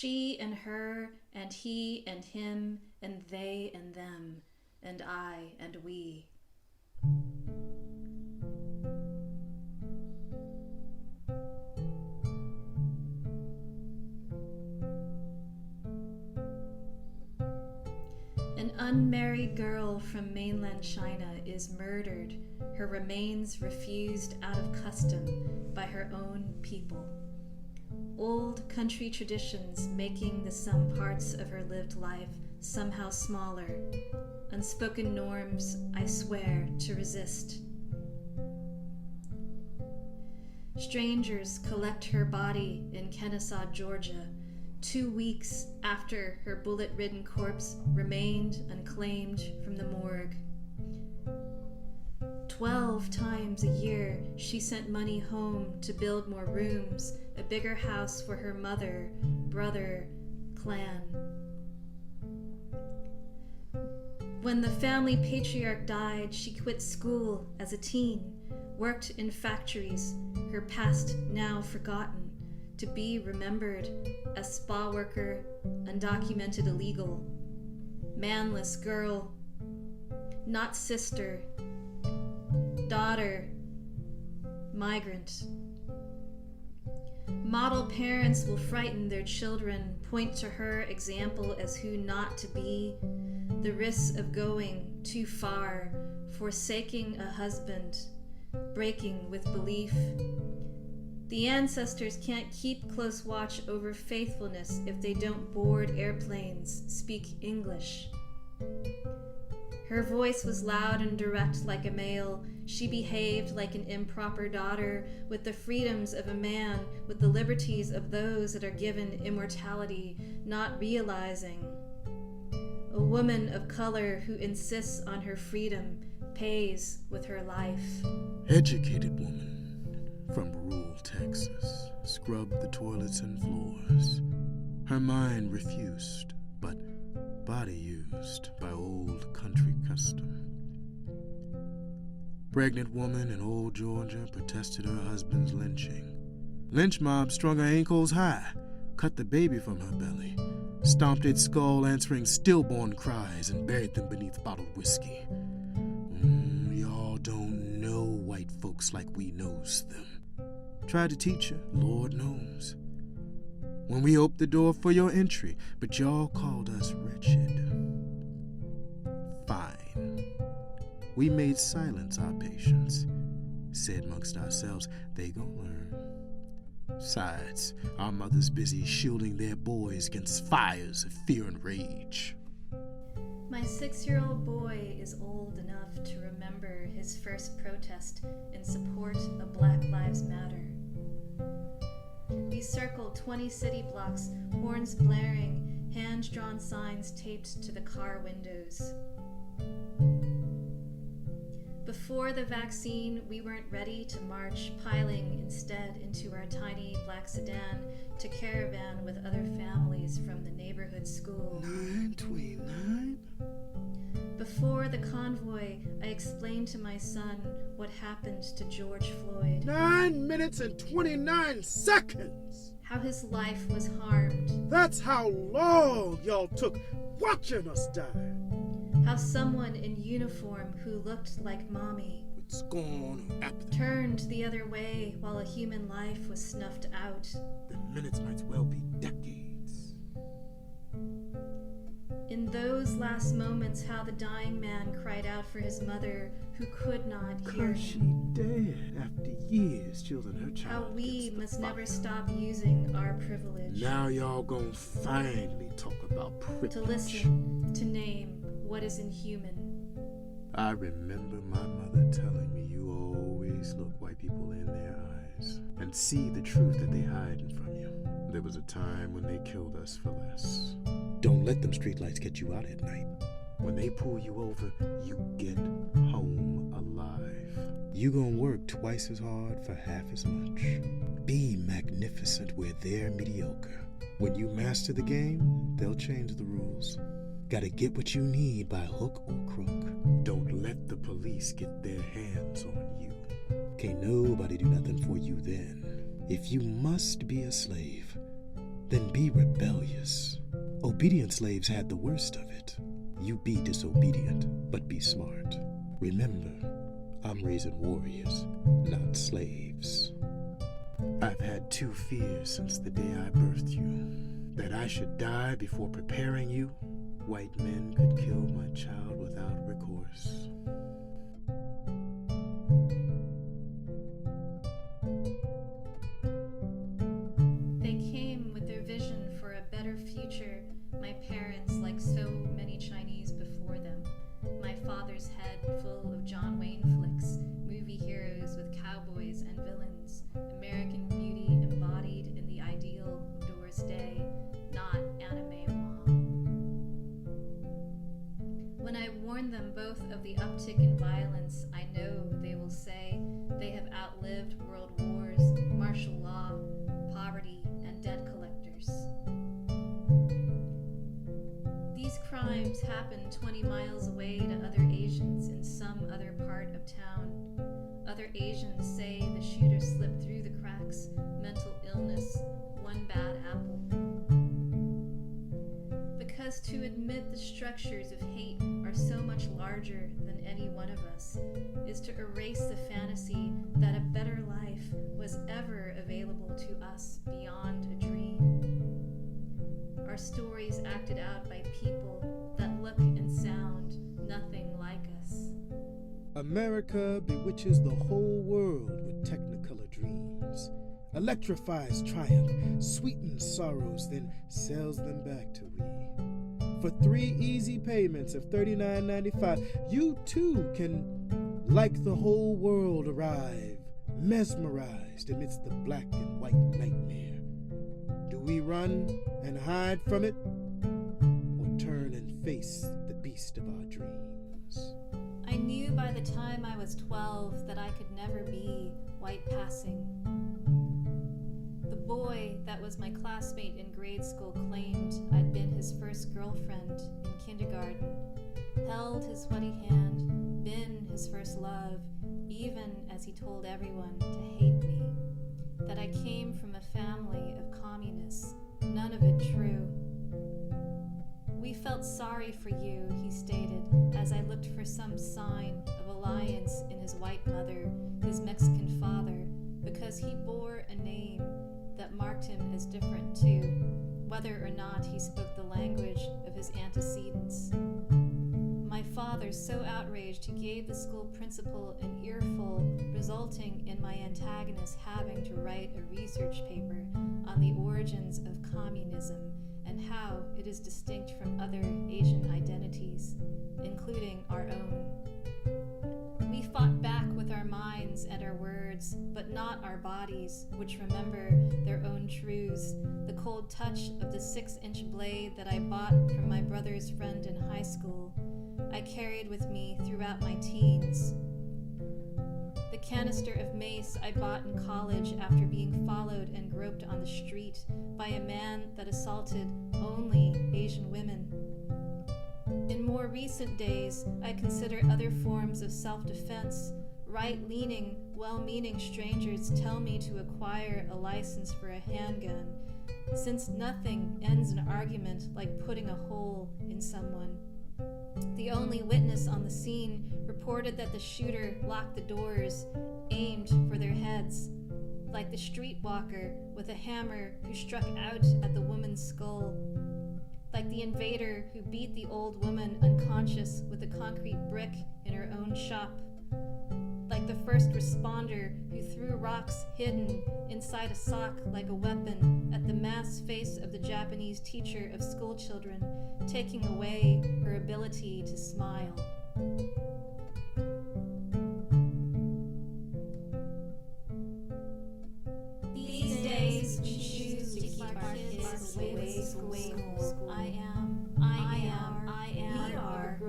She and her, and he and him, and they and them, and I and we. An unmarried girl from mainland China is murdered, her remains refused out of custom by her own people. Old country traditions making the some parts of her lived life somehow smaller. Unspoken norms I swear to resist. Strangers collect her body in Kennesaw, Georgia, 2 weeks after her bullet-ridden corpse remained unclaimed from the morgue. 12 times a year, she sent money home to build more rooms, a bigger house for her mother, brother, clan. When the family patriarch died, she quit school as a teen, worked in factories, her past now forgotten, to be remembered as spa worker, undocumented illegal, manless girl, not sister, daughter, migrant. Model parents will frighten their children, point to her example as who not to be, the risks of going too far, forsaking a husband, breaking with belief. The ancestors can't keep close watch over faithfulness if they don't board airplanes, speak English. Her voice was loud and direct like a male. She behaved like an improper daughter, with the freedoms of a man, with the liberties of those that are given immortality, not realizing. A woman of color who insists on her freedom, pays with her life. Educated woman from rural Texas scrubbed the toilets and floors. Her mind refused, but body used by old country custom. Pregnant woman in old Georgia protested her husband's lynching. Lynch mob strung her ankles high, cut the baby from her belly, stomped its skull answering stillborn cries, and buried them beneath bottled whiskey. Y'all don't know white folks like we knows them. Tried to teach her, Lord knows. When we opened the door for your entry, but y'all called us wretched. Fine. We made silence our patience. Said amongst ourselves, they gon' learn. Besides, our mothers busy shielding their boys against fires of fear and rage. My 6-year-old boy is old enough to remember his first protest in support of Black Lives Matter. We circled 20 city blocks, horns blaring, hand-drawn signs taped to the car windows. Before the vaccine, we weren't ready to march, piling instead into our tiny black sedan to caravan with other families from the neighborhood school. 929? Before the convoy, I explained to my son what happened to George Floyd. 9 minutes and 29 seconds! How his life was harmed. That's how long y'all took watching us die. How someone in uniform who looked like Mommy What's going on after that? turned the other way while a human life was snuffed out. The minutes might well be decades. In those last moments, how the dying man cried out for his mother who could not hear 'Cause she him. dead after years shielding her child. How we against the must never fire. stop using our privilege. Now y'all gonna finally talk about privilege. To listen, to name what is inhuman. I remember my mother telling me you always look white people in their eyes and see the truth that they hiding from you. There was a time when they killed us for less. Don't let them streetlights get you out at night. When they pull you over, you get home alive. You gonna work twice as hard for half as much. Be magnificent where they're mediocre. When you master the game, they'll change the rules. Gotta get what you need by hook or crook. Don't let the police get their hands on you. Can't nobody do nothing for you then. If you must be a slave, then be rebellious. Obedient slaves had the worst of it. You be disobedient, but be smart. Remember, I'm raising warriors, not slaves. I've had two fears since the day I birthed you. That I should die before preparing you. White men could kill my child without recourse. They came with their vision for a better future, my parents, like so many Chinese before them. My father's head full of John Wayne flicks, movie heroes with cowboys and villains, American beauty embodied in the ideal of Doris Day, not anime Wong. When I warn them both of the uptick in violence, I know they will say they have outlived world wars, martial law, poverty, and debt collectors. These crimes happen 20 miles away to other Asians in some other part of town. Other Asians say the shooter slipped through the cracks, mental illness, one bad apple. Because to admit the structures of hate are so much larger than any one of us is to erase the fantasy that a better life was ever available to us beyond a dream. Our stories acted out by people that look and sound nothing like us. America bewitches the whole world with technicolor dreams, electrifies triumph, sweetens sorrows, then sells them back to we. For 3 easy payments of $39.95, you too can, like the whole world, arrive, mesmerized amidst the black and white nightmare. Do we run and hide from it, or turn and face the beast of our dreams? I knew by the time I was 12 that I could never be white passing. The boy that was my classmate in grade school claimed I'd been his first girlfriend in kindergarten, held his sweaty hand, been his first love, even as he told everyone to hate me. That I came from a family of communists, none of it true. We felt sorry for you, he stated, as I looked for some sign of alliance in his white mother, his Mexican father, because he bore a name that marked him as different too, whether or not he spoke the language of his antecedents. My father, so outraged, he gave the school principal an earful, resulting in my antagonist having to write a research paper on the origins of communism and how it is distinct from other Asian identities, including our own. We fought back with our minds and our words, but not our bodies, which remember their own truths, the cold touch of the 6-inch blade that I bought from my brother's friend in high school, I carried with me throughout my teens. The canister of mace I bought in college after being followed and groped on the street by a man that assaulted only Asian women. In more recent days, I consider other forms of self-defense. Right-leaning, well-meaning strangers tell me to acquire a license for a handgun, since nothing ends an argument like putting a hole in someone. The only witness on the scene reported that the shooter locked the doors, aimed for their heads, like the streetwalker with a hammer who struck out at the woman's skull, like the invader who beat the old woman unconscious with a concrete brick in her own shop, like the first responder who threw rocks hidden inside a sock like a weapon at the mass face of the Japanese teacher of schoolchildren, taking away her ability to smile. These days we choose to keep our kids away from school. I am.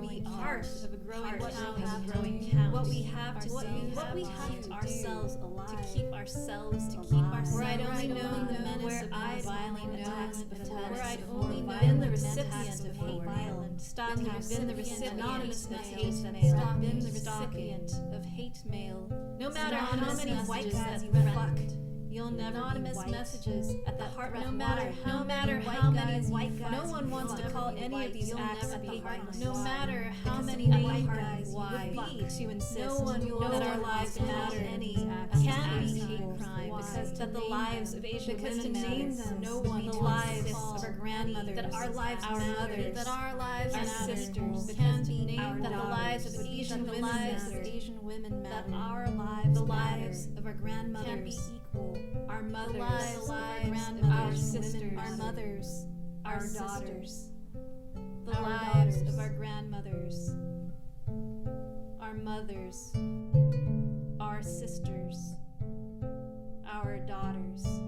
We are part of a growing town. What we have to keep ourselves alive. To keep ourselves alive. Where I'd only known the menace of violent attacks before. Where I'd only been the recipient of hate mail. Been the recipient of hate mail. No matter how many white guys you fucked, You'll never anonymous be white. messages at the heart. No matter how many white guys, no one wants to call any of these acts at the heart. No matter how many white guys would be to insist that our lives matter, any can be hate crime because that the lives of Asian women matter. No one, the lives of our grandmothers, that our lives matter, that our lives and sisters can be named, that the lives of Asian women matter, that our lives, the lives of our grandmothers can be equal. Our mothers, the lives of our grandmothers, our sisters, our mothers, our daughters, the lives of our grandmothers, our mothers, our sisters, our daughters.